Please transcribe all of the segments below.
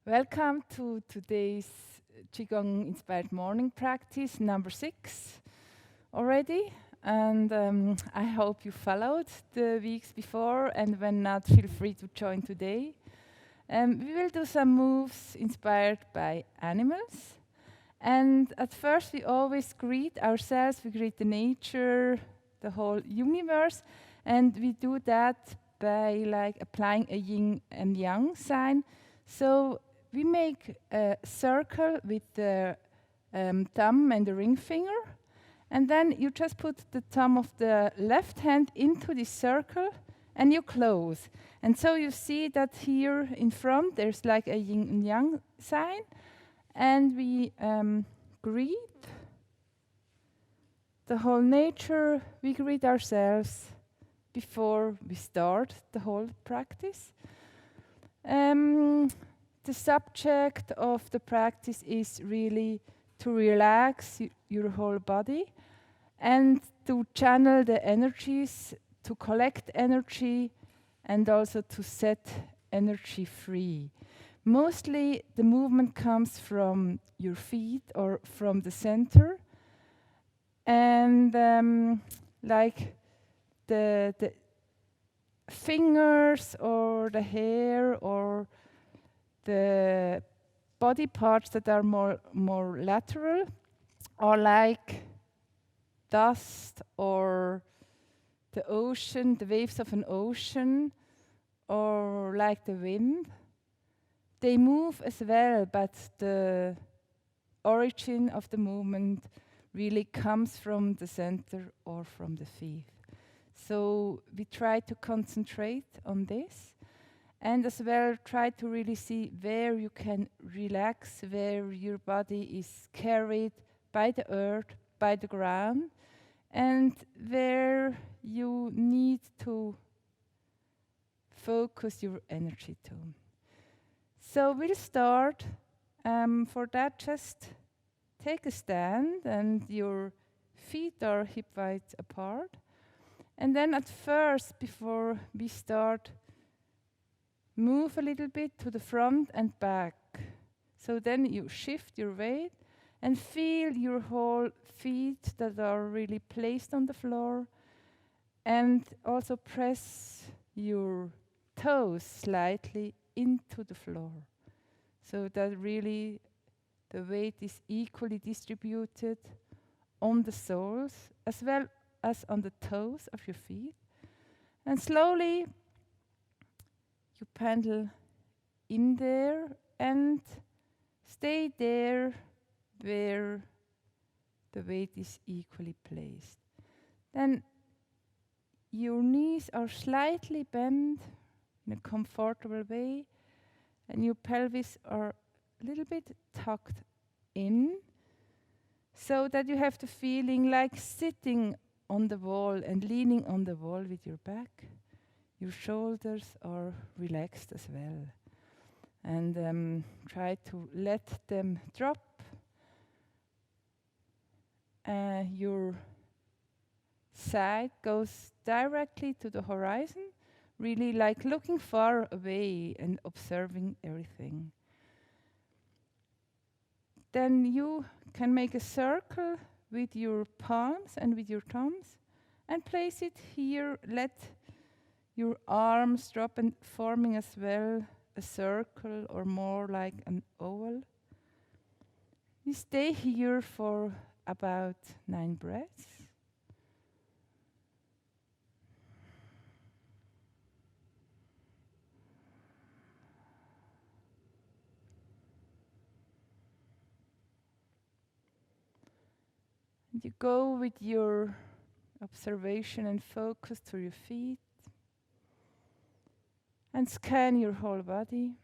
Welcome to today's Qigong inspired morning practice number 6 already. And I hope you followed the weeks before, and when not, feel free to join today. We will do some moves inspired by animals. And at first we always greet ourselves, we greet the nature, the whole universe, and we do that by applying a yin and yang sign. So we make a circle with the thumb and the ring finger, and then you just put the thumb of the left hand into this circle and you close. And so you see that here in front there's like a yin and yang sign, and we greet the whole nature, we greet ourselves before we start the whole practice. The subject of the practice is really to relax your whole body and to channel the energies, to collect energy, and also to set energy free. Mostly the movement comes from your feet or from the center, and like the fingers or the hair or the body parts that are more lateral, or like dust or the ocean, the waves of an ocean, or like the wind. They move as well, but the origin of the movement really comes from the center or from the feet. So we try to concentrate on this, and as well try to really see where you can relax, where your body is carried by the earth, by the ground, and where you need to focus your energy to. So we'll start. For that, just take a stand and your feet are hip-width apart. And then at first, before we start, move a little bit to the front and back. So then you shift your weight and feel your whole feet that are really placed on the floor, and also press your toes slightly into the floor so that really the weight is equally distributed on the soles as well as on the toes of your feet. And slowly you pendle in there and stay there where the weight is equally placed. Then your knees are slightly bent in a comfortable way, and your pelvis are a little bit tucked in, so that you have the feeling like sitting on the wall and leaning on the wall with your back. Your shoulders are relaxed as well. And try to let them drop. Your side goes directly to the horizon, really like looking far away and observing everything. Then you can make a circle with your palms and with your thumbs and place it here. Let your arms drop and forming as well a circle or more like an oval. You stay here for about 9 breaths. And you go with your observation and focus to your feet and scan your whole body.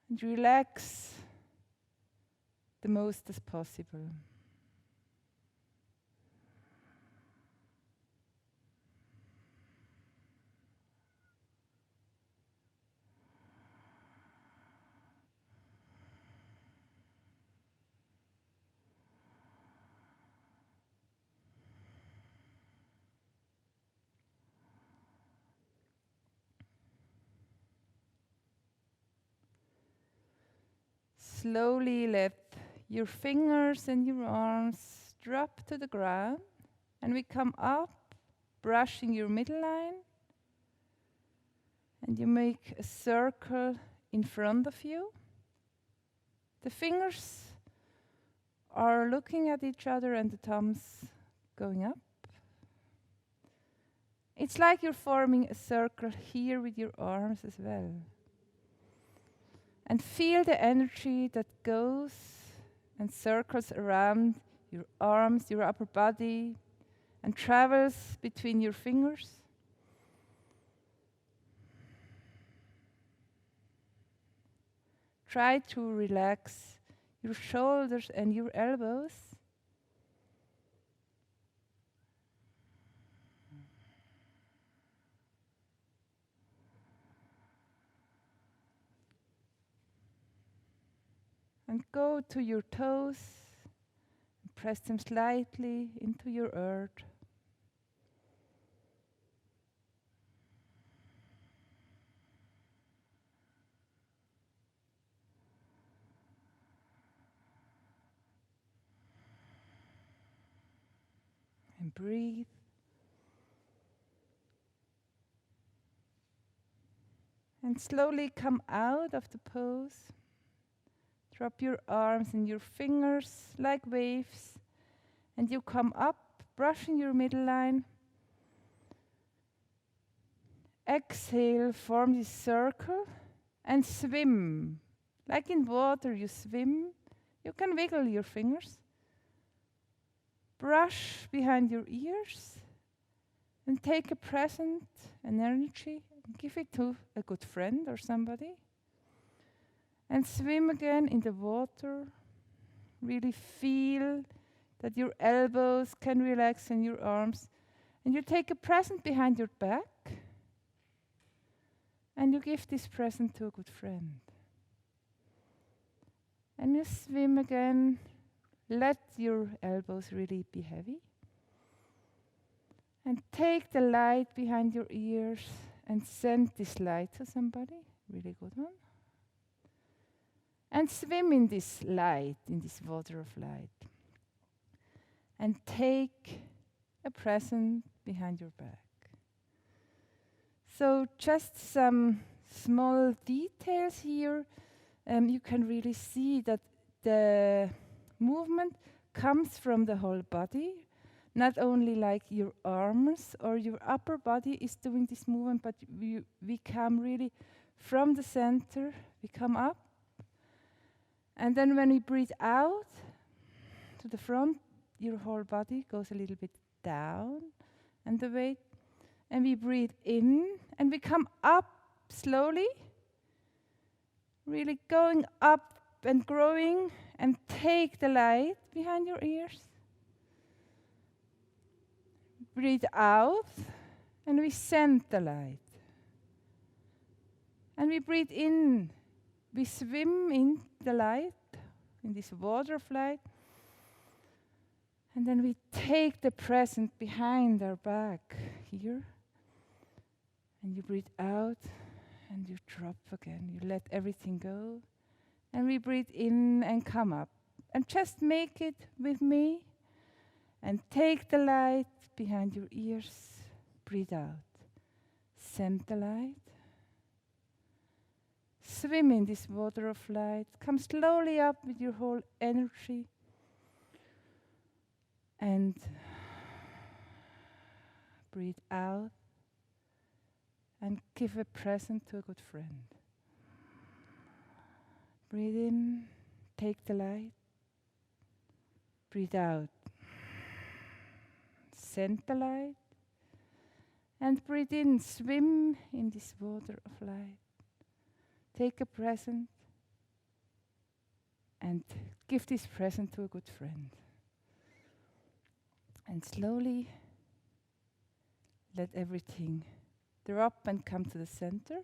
And relax the most as possible. slowly let your fingers and your arms drop to the ground, and we come up, brushing your midline, and you make a circle in front of you. The fingers are looking at each other and the thumbs going up. It's like you're forming a circle here with your arms as well. And feel the energy that goes and circles around your arms, your upper body, and travels between your fingers. Try to relax your shoulders and your elbows. And go to your toes, and press them slightly into your earth. And breathe. And slowly come out of the pose. Drop your arms and your fingers like waves. And you come up, brushing your midline. Exhale, form this circle and swim. Like in water, you swim. You can wiggle your fingers. Brush behind your ears and take a present, an energy, and give it to a good friend or somebody. And swim again in the water. Really feel that your elbows can relax and your arms. And you take a present behind your back. And you give this present to a good friend. And you swim again. Let your elbows really be heavy. And take the light behind your ears and send this light to somebody. Really good one. And swim in this light, in this water of light. And take a present behind your back. So just some small details here. You can really see that the movement comes from the whole body. Not only like your arms or your upper body is doing this movement, but we come really from the center, we come up. And then when we breathe out to the front, your whole body goes a little bit down and the weight. And we breathe in and we come up slowly, really going up and growing, and take the light behind your ears. Breathe out and we send the light. And we breathe in, we swim in the light, in this water of light. And then we take the present behind our back here. And you breathe out and you drop again. You let everything go. And we breathe in and come up. And just make it with me. And take the light behind your ears. Breathe out. Send the light. Swim in this water of light. Come slowly up with your whole energy. And breathe out. And give a present to a good friend. Breathe in, take the light. Breathe out. Send the light. And breathe in, swim in this water of light. Take a present. And give this present to a good friend. And slowly let everything drop and come to the center.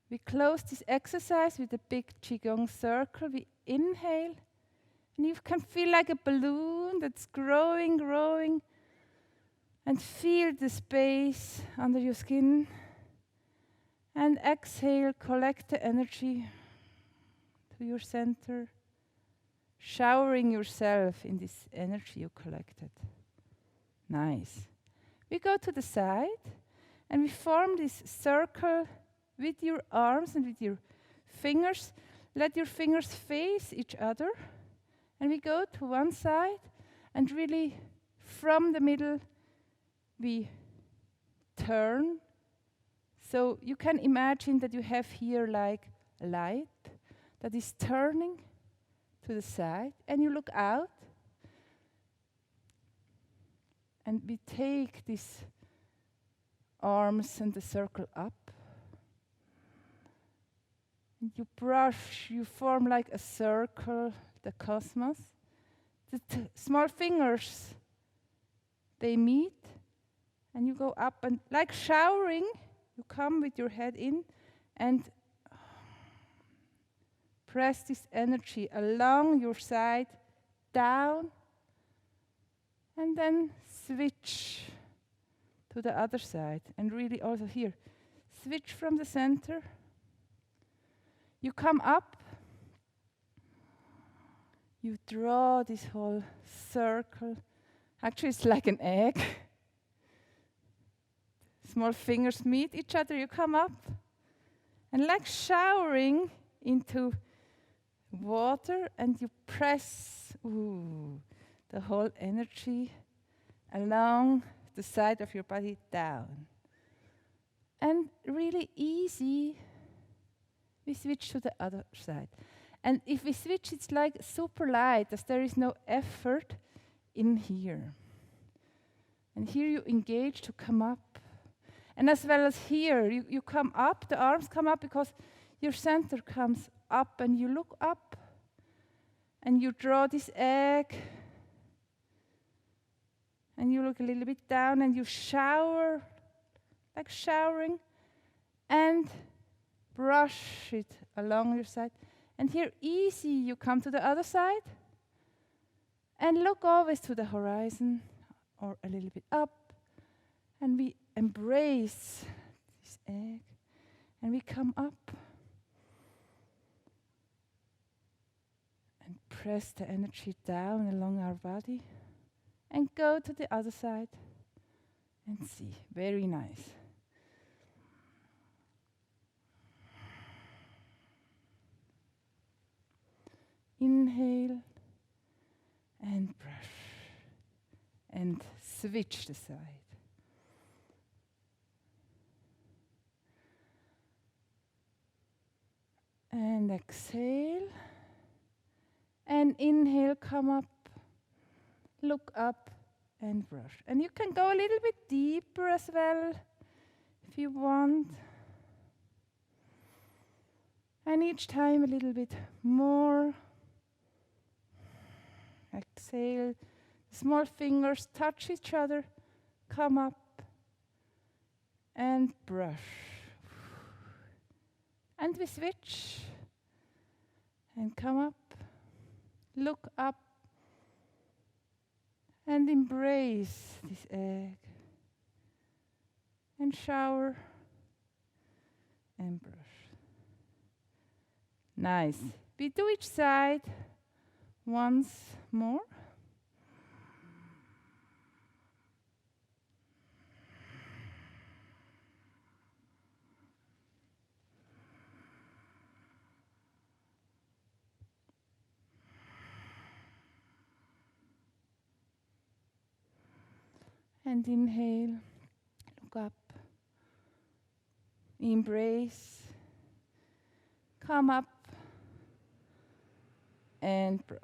We close this exercise with a big Qigong circle. We inhale, and you can feel like a balloon that's growing, growing, and feel the space under your skin. And exhale, collect the energy to your center, showering yourself in this energy you collected. Nice. We go to the side and we form this circle with your arms and with your fingers. Let your fingers face each other. And we go to one side and really from the middle we turn. So you can imagine that you have here like a light that is turning to the side and you look out and we take these arms and the circle up. And you brush, you form like a circle, the cosmos. The small fingers, they meet, and you go up, and like showering, you come with your head in and press this energy along your side, down, and then switch to the other side. And really also here, switch from the center. You come up, you draw this whole circle. Actually, it's like an egg. Small fingers meet each other, you come up. And like showering into water, and you press the whole energy along the side of your body down. And really easy, we switch to the other side. And if we switch, it's like super light, as there is no effort in here. And here you engage to come up. And as well as here, you come up, the arms come up because your center comes up and you look up. And you draw this egg. And you look a little bit down and you shower, like showering. And brush it along your side. And here, easy, you come to the other side. And look always to the horizon or a little bit up. And we embrace this egg. And we come up. And press the energy down along our body. And go to the other side. And see. Very nice. Inhale and brush and switch the side. And exhale and inhale, come up, look up and brush. And you can go a little bit deeper as well if you want. And each time a little bit more. Exhale, small fingers touch each other, come up and brush. And we switch and come up, look up and embrace this egg and shower and brush. Nice. We do each side once more. And inhale, look up, embrace, come up, and brush.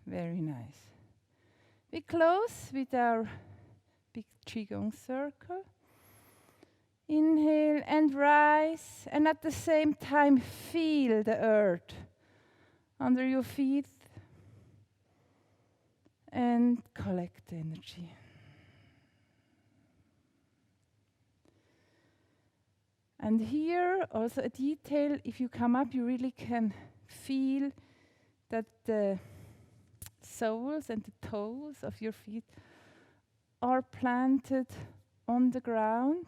Very nice. We close with our big Qigong circle. Inhale and rise, and at the same time feel the earth under your feet and collect the energy. And here also a detail, if you come up, you really can feel that the soles and the toes of your feet are planted on the ground,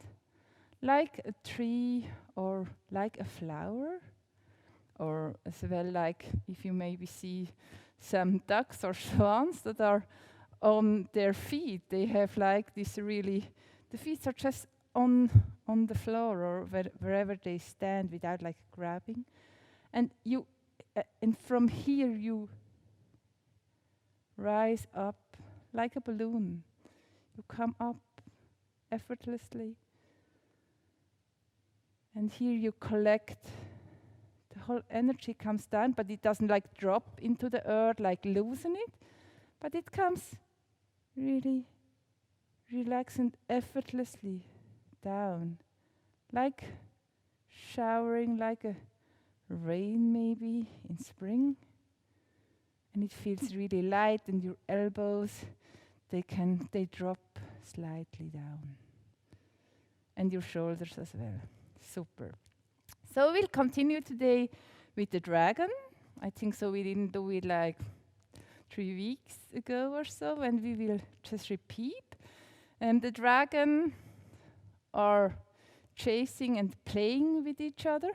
like a tree or like a flower, or as well like if you maybe see some ducks or swans that are on their feet. They have like this really, the feet are just on the floor or wherever they stand without like grabbing. And you, and from here you rise up like a balloon. You come up effortlessly. And here you collect, the whole energy comes down, but it doesn't like drop into the earth, like loosen it, but it comes really relaxed and effortlessly down, like showering, like a rain maybe in spring. And it feels really light, and your elbows, they drop slightly down. And your shoulders as well. Super. So we'll continue today with the dragon. I think so we didn't do it like 3 weeks ago or so, and we will just repeat. And the dragon are chasing and playing with each other,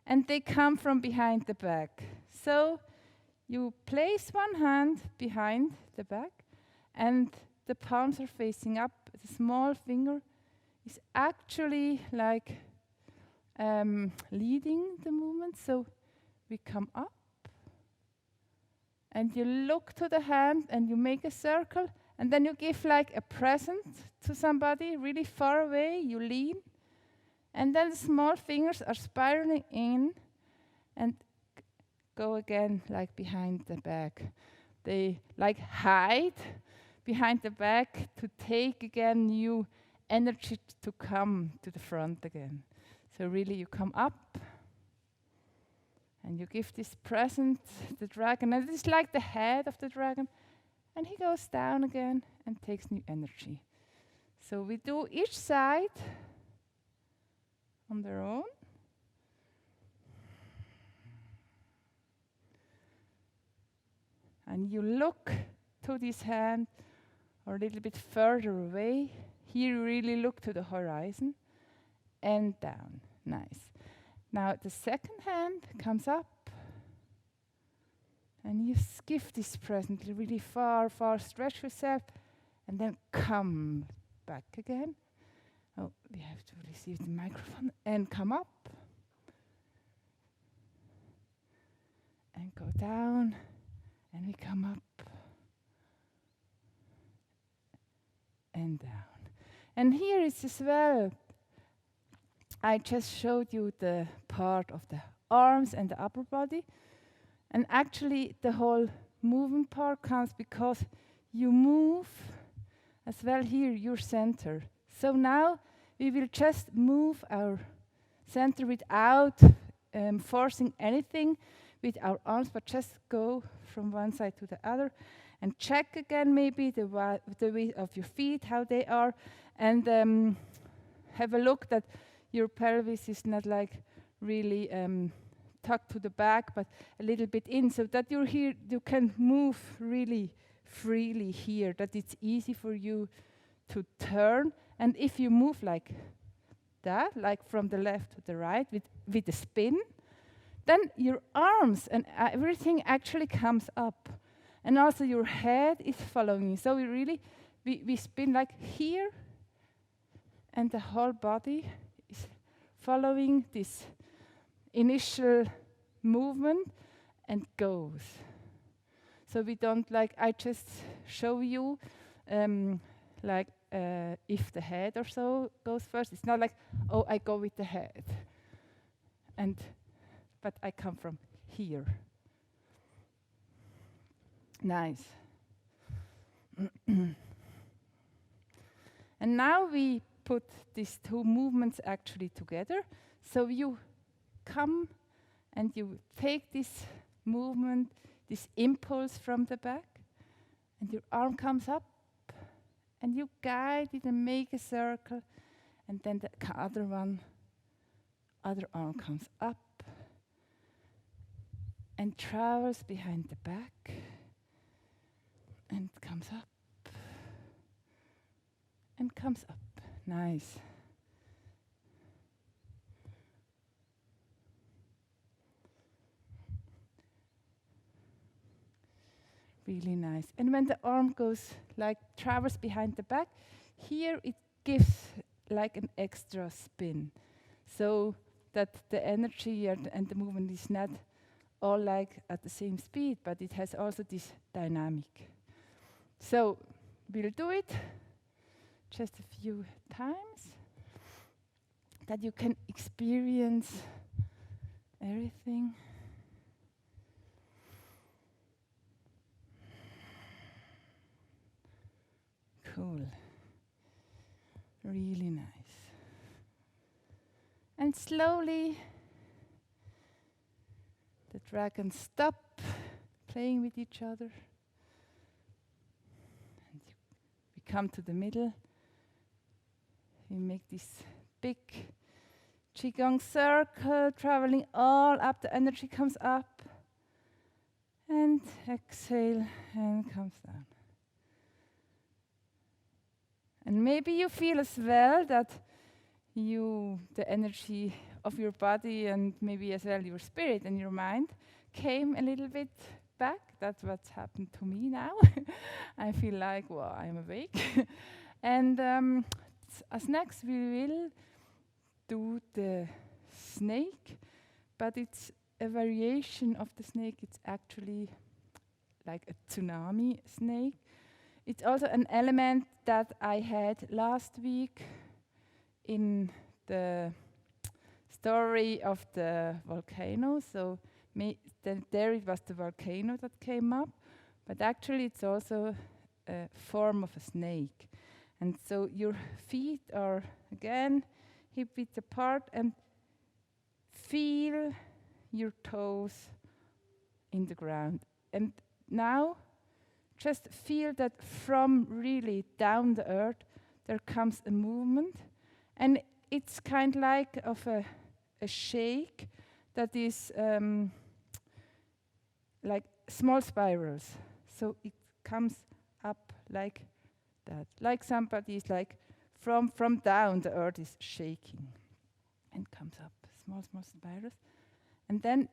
and they come from behind the back. So you place one hand behind the back, and the palms are facing up. The small finger is actually like leading the movement. So we come up, and you look to the hand, and you make a circle, and then you give like a present to somebody really far away. You lean, and then the small fingers are spiraling in and go again like behind the back. They like hide behind the back to take again new energy to come to the front again. So really you come up and you give this present, the dragon, and it's like the head of the dragon, and he goes down again and takes new energy. So we do each side on their own. And you look to this hand or a little bit further away. Here you really look to the horizon and down. Nice. Now the second hand comes up, and you give this present really far, far, stretch yourself, and then come back again. Oh, we have to receive the microphone, and come up, and go down, and we come up, and down. And here is as well, I just showed you the part of the arms and the upper body. And actually the whole movement part comes because you move as well here, your center. So now we will just move our center without forcing anything with our arms, but just go from one side to the other and check again maybe the weight of your feet, how they are, and have a look that your pelvis is not like really tucked to the back, but a little bit in, so that you're here, you can move really freely here, that it's easy for you to turn. And if you move like that, like from the left to the right with a spin, then your arms and everything actually comes up. And also your head is following. So we spin like here, and the whole body is following this initial movement and goes. So we don't like, I just show you like if the head or so goes first. It's not like, oh, I go with the head. But I come from here. Nice. And now we put these two movements actually together. So you come and you take this movement, this impulse from the back, and your arm comes up, and you guide it and make a circle, and then the other arm comes up and travels behind the back and comes up and comes up. Nice. Really nice. And when the arm goes like travels behind the back, here it gives like an extra spin. So that the energy and the movement is not all like at the same speed, but it has also this dynamic. So we'll do it just a few times that you can experience everything. Cool. Really nice. And slowly the dragons stop playing with each other. And we come to the middle. We make this big Qigong circle, traveling all up. The energy comes up. And exhale and comes down. And maybe you feel as well that the energy of your body and maybe as well your spirit and your mind came a little bit back. That's what's happened to me now. I feel like, well, I'm awake. And as next we will do the snake, but it's a variation of the snake. It's actually like a tsunami snake. It's also an element that I had last week in the story of the volcano. So there it was the volcano that came up, but actually it's also a form of a snake. And so your feet are again hip width apart and feel your toes in the ground. And now just feel that from really down the earth there comes a movement, and it's kind like of a shake that is like small spirals. So it comes up like that, like somebody is like from down the earth is shaking and comes up, small spirals. And then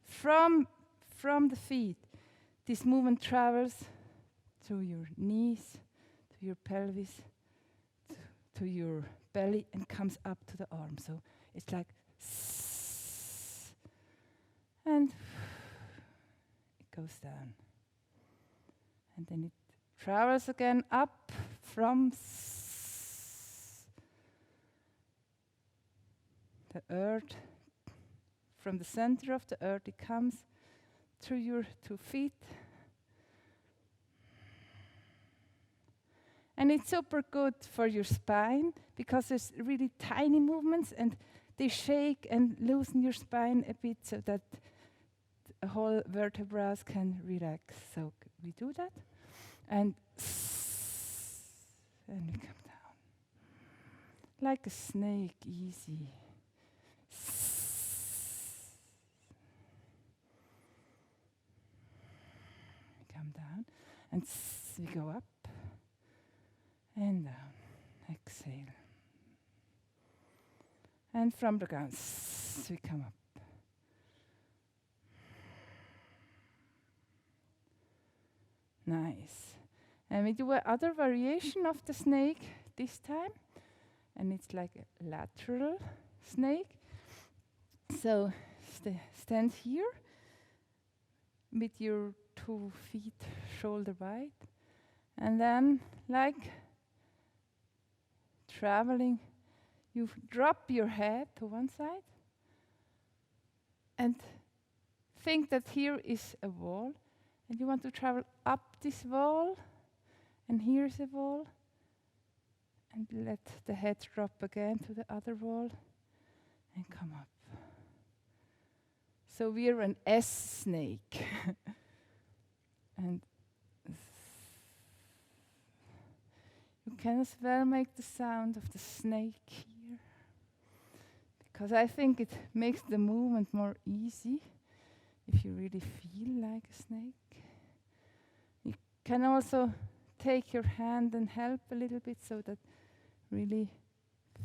from the feet, this movement travels through your knees, to your pelvis, to your belly, and comes up to the arm. So it's like and it goes down. And then it travels again up from the earth, from the center of the earth. It comes through your 2 feet. And it's super good for your spine because there's really tiny movements and they shake and loosen your spine a bit so that the whole vertebrae can relax. So we do that. And we come down. Like a snake, easy. We come down and we go up. And down, exhale. And from the ground, we come up. Nice. And we do another variation of the snake this time. And it's like a lateral snake. So stand here with your 2 feet shoulder wide. And then like traveling, you drop your head to one side and think that here is a wall and you want to travel up this wall and here's a wall and let the head drop again to the other wall and come up. So we're an S snake. And you can as well make the sound of the snake here, because I think it makes the movement more easy if you really feel like a snake. You can also take your hand and help a little bit so that really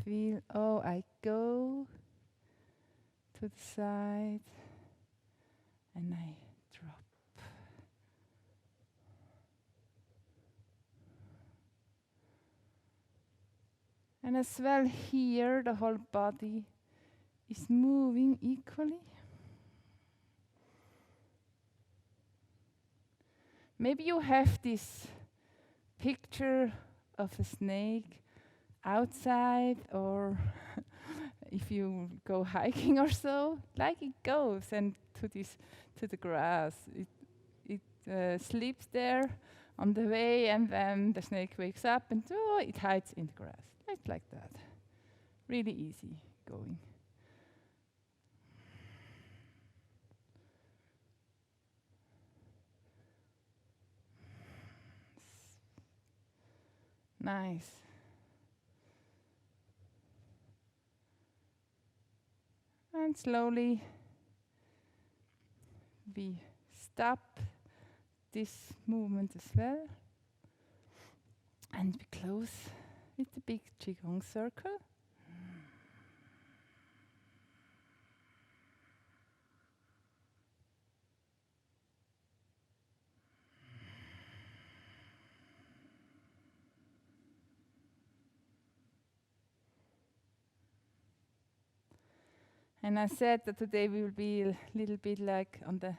Feel, oh, I go to the side and I drop. And as well here, the whole body is moving equally. Maybe you have this picture of a snake outside, or if you go hiking or so, like it goes and to the grass. It sleeps there on the way, and then the snake wakes up and it hides in the grass. It's like that. Really easy going. Nice. And slowly we stop this movement as well. And we close with the big Qigong circle. And I said that today we will be a little bit like on the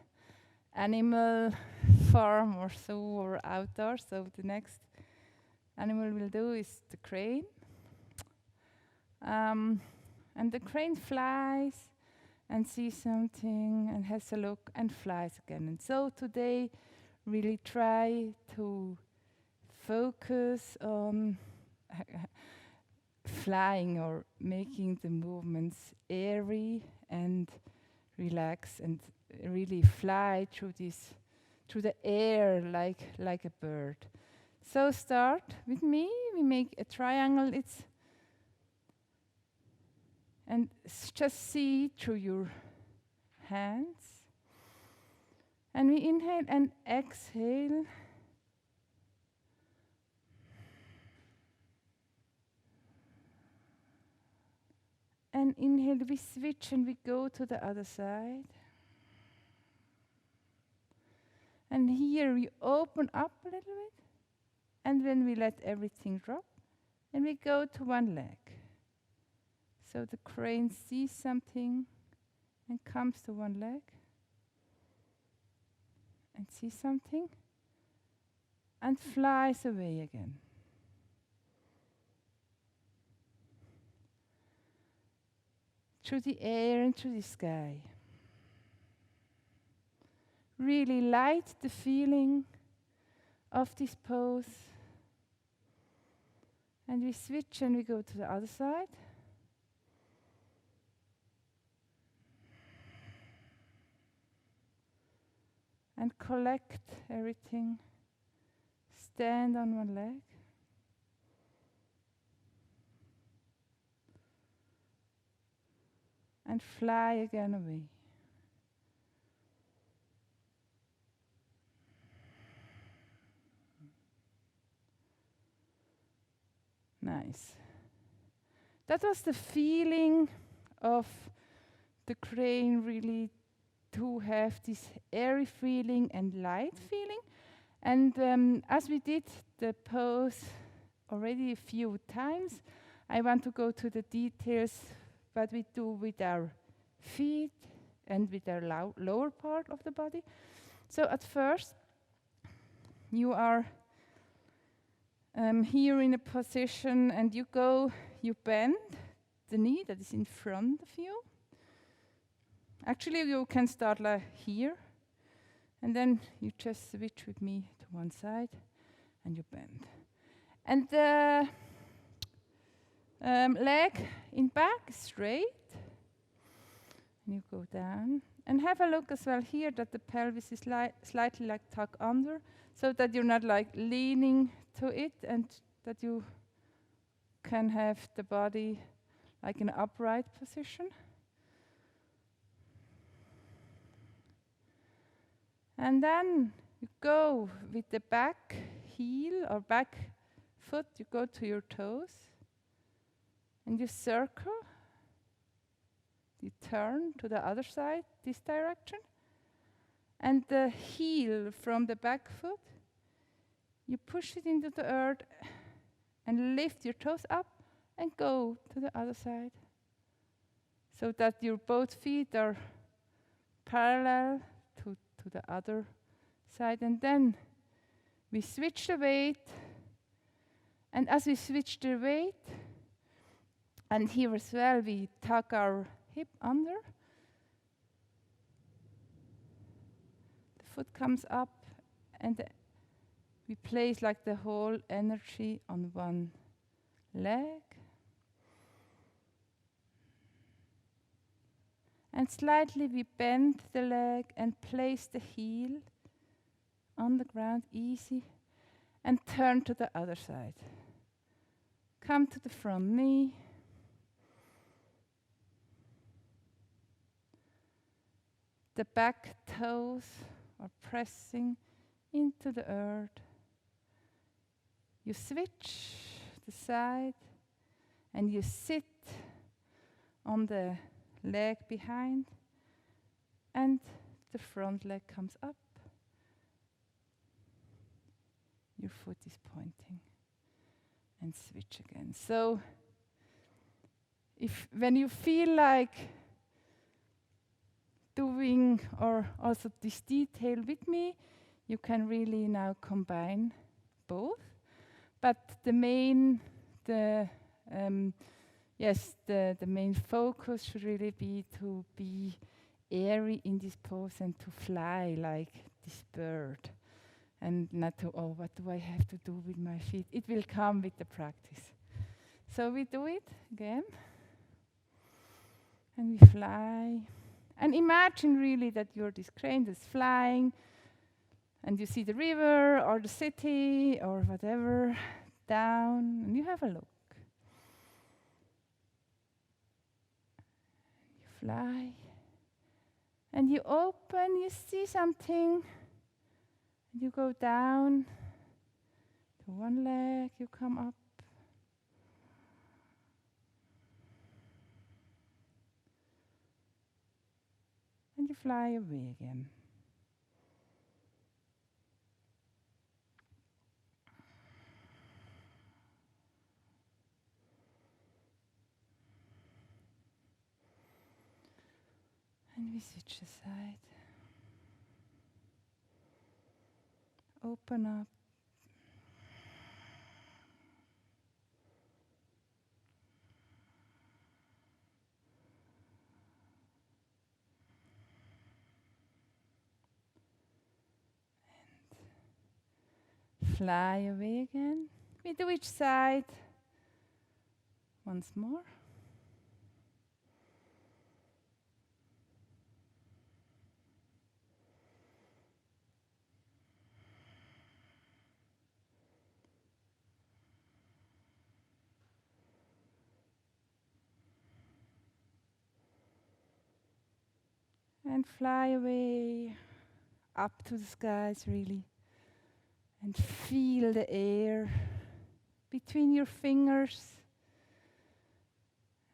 animal farm or so, or outdoors. So the next animal we'll do is the crane. And the crane flies and sees something and has a look and flies again. And so today really try to focus on flying or making the movements airy and relax and really fly through the air like a bird. So start with me. We make a triangle. And just see through your hands. And we inhale and exhale. And inhale, we switch and we go to the other side. And here we open up a little bit. And then we let everything drop. And we go to one leg. So the crane sees something and comes to one leg. And sees something. And flies away again. Through the air and through the sky. Really light the feeling of this pose. And we switch and we go to the other side. And collect everything. Stand on one leg. And fly again away. Nice. That was the feeling of the crane, really to have this airy feeling and light feeling. And as we did the pose already a few times, I want to go to the details what we do with our feet and with our lower part of the body. So at first, you are here in a position and you bend the knee that is in front of you. Actually, you can start like here, and then you just switch with me to one side, and you bend. And the leg in back straight, and you go down. And have a look as well here that the pelvis is slightly like tucked under, so that you're not like leaning to it, and that you can have the body like in an upright position. And then you go with the back heel or back foot, you go to your toes. and you circle. You turn to the other side, this direction. And the heel from the back foot, you push it into the earth and lift your toes up and go to the other side. So that your both feet are parallel to the other side. And then we switch the weight. And as we switch the weight, and here as well, we tuck our hip under. The foot comes up, and we place like the whole energy on one leg. And slightly we bend the leg and place the heel on the ground, easy, and turn to the other side. Come to the front knee. The back toes are pressing into the earth. You switch the side and you sit on the leg behind, and the front leg comes up. Your foot is pointing, and switch again. So when you feel like doing or also this detail with me, you can really now combine both. But the main focus should really be to be airy in this pose and to fly like this bird. And not to, what do I have to do with my feet? It will come with the practice. So we do it again. And we fly. And imagine really that you're this crane that's flying, and you see the river or the city or whatever down, and you have a look. You fly, and you open, you see something, and you go down to one leg, you come up. And you fly away again. And we switch aside. Open up. And fly away again. We do each side once more. And fly away up to the skies, really. And feel the air between your fingers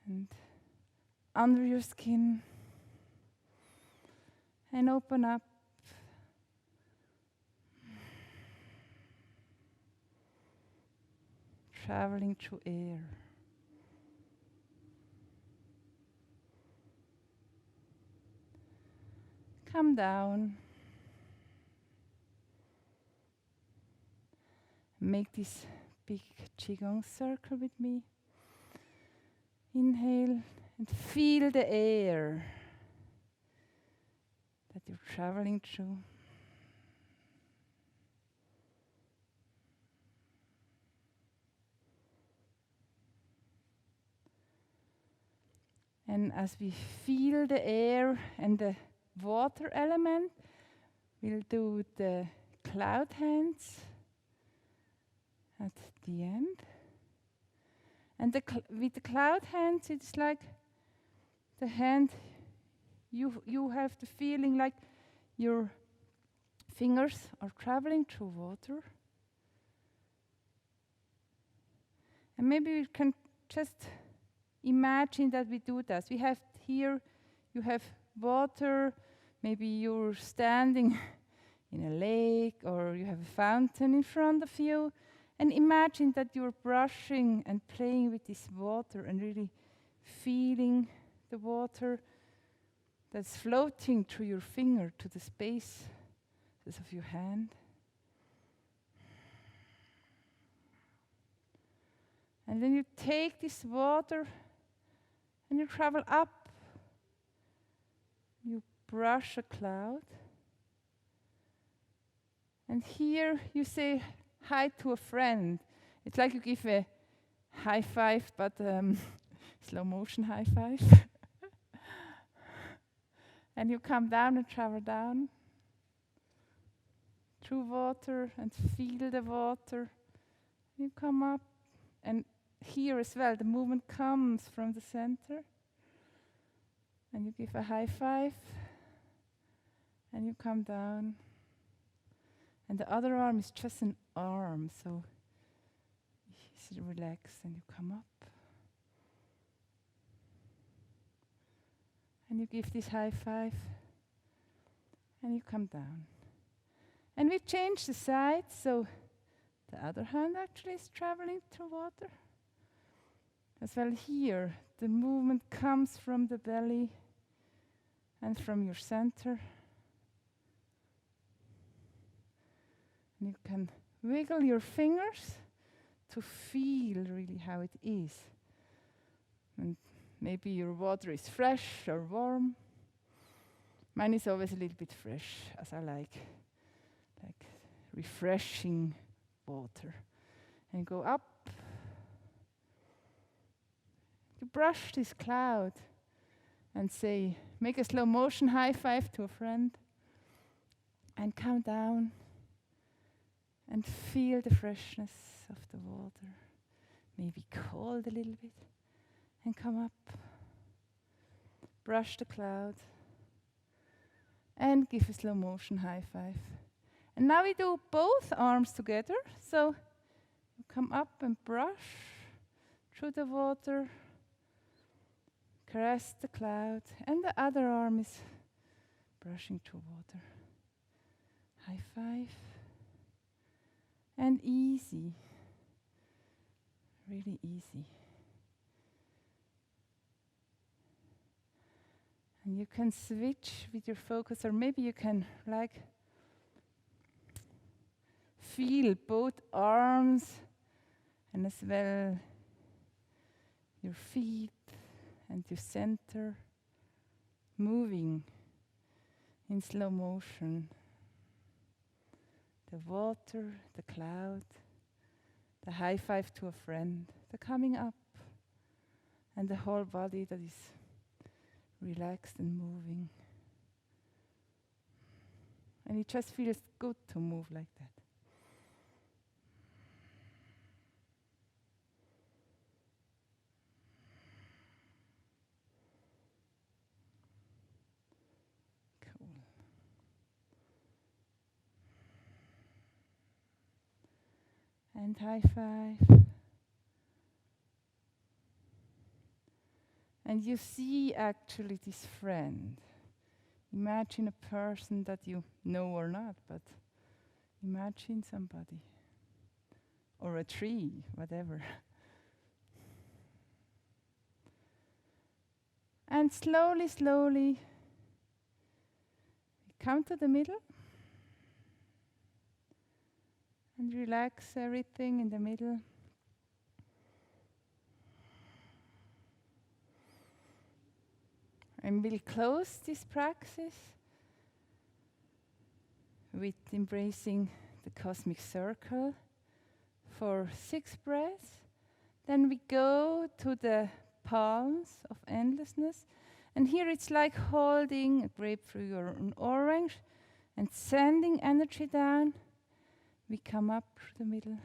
and under your skin. And open up. Traveling through air. Come down. Make this big Qigong circle with me. Inhale and feel the air that you're traveling through. And as we feel the air and the water element, we'll do the cloud hands at the end. And with the cloud hands, it's like the hand, you have the feeling like your fingers are traveling through water. And maybe we can just imagine that we do that. We have here, you have water, maybe you're standing in a lake or you have a fountain in front of you, and imagine that you're brushing and playing with this water and really feeling the water that's floating through your finger to the spaces of your hand. And then you take this water and you travel up. You brush a cloud. And here you say hi to a friend. It's like you give a high five, but slow motion high five. And you come down and travel down through water and feel the water. You come up, and here as well, the movement comes from the center. And you give a high five, and you come down. And the other arm is just an arm, so you relax and you come up. And you give this high five, and you come down. And we change the side, so the other hand actually is traveling through water. As well here, the movement comes from the belly and from your center. And you can wiggle your fingers to feel really how it is. And maybe your water is fresh or warm. Mine is always a little bit fresh, as I like refreshing water. And go up. You brush this cloud and say, make a slow motion high five to a friend. And come down and feel the freshness of the water. Maybe cold a little bit. And come up. Brush the cloud. And give a slow motion high five. And now we do both arms together. So you come up and brush through the water. Caress the cloud. And the other arm is brushing through water. High five. And easy. Really easy. And you can switch with your focus, or maybe you can feel both arms and as well your feet and your center moving in slow motion. The water, the cloud, the high five to a friend, the coming up, and the whole body that is relaxed and moving. And it just feels good to move like that. Cool. And high five. And you see actually this friend. Imagine a person that you know or not, but imagine somebody. Or a tree, whatever. And slowly, slowly, come to the middle. And relax everything in the middle. And we'll close this practice with embracing the cosmic circle for 6 breaths. Then we go to the palms of endlessness. And here it's like holding a grapefruit or an orange and sending energy down. We come up through the middle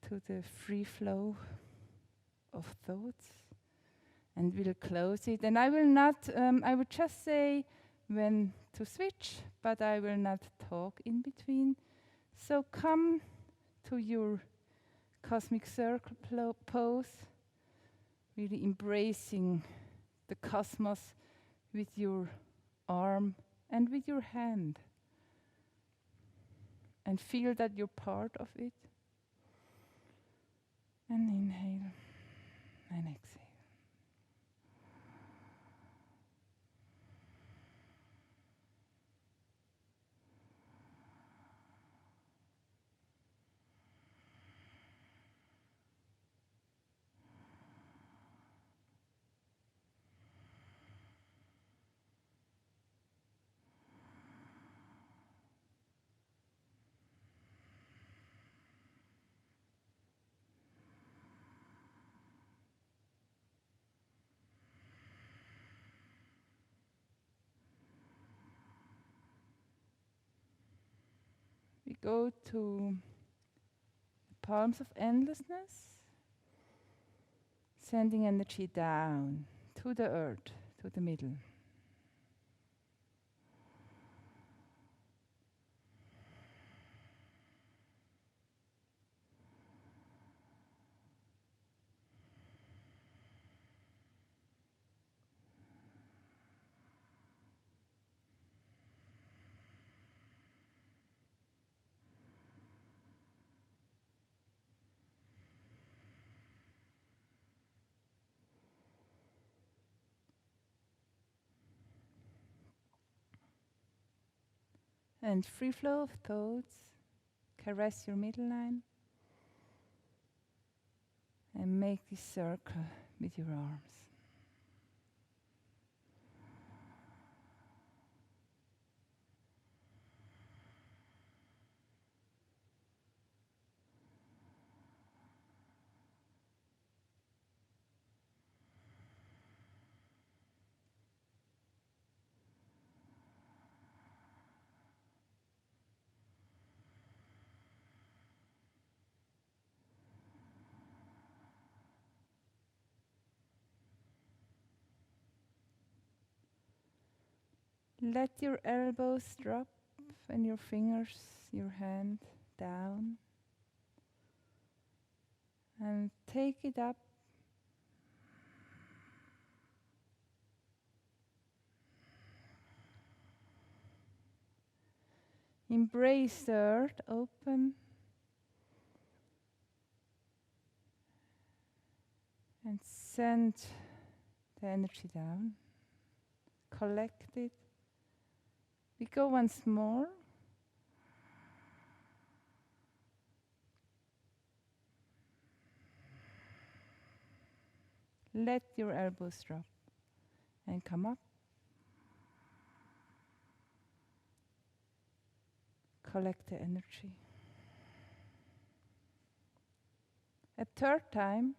to the free flow of thoughts. And we'll close it. And I will not, I would just say when to switch, but I will not talk in between. So come to your cosmic circle pose really embracing the cosmos with your arm and with your hand. And feel that you're part of it. And inhale and exhale. We go to the palms of endlessness, sending energy down to the earth, to the middle. And free flow of thoughts, caress your middle line and make this circle with your arms. Let your elbows drop and your fingers, your hand down. And take it up. Embrace the earth, open. And send the energy down. Collect it. We go once more. Let your elbows drop and come up. Collect the energy. A third time,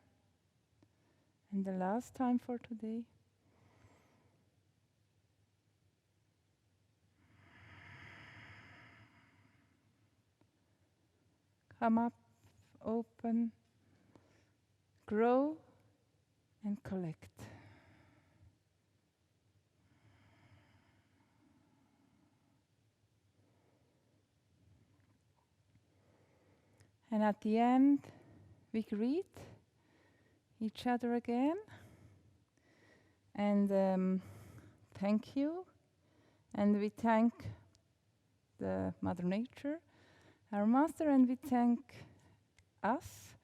and the last time for today. Come up, open, grow, and collect. And at the end, we greet each other again. And thank you. And we thank the Mother Nature, our Master, and we thank us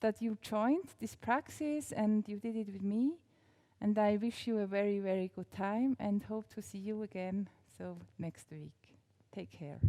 that you joined this practice and you did it with me. And I wish you a very, very good time and hope to see you again next week. Take care.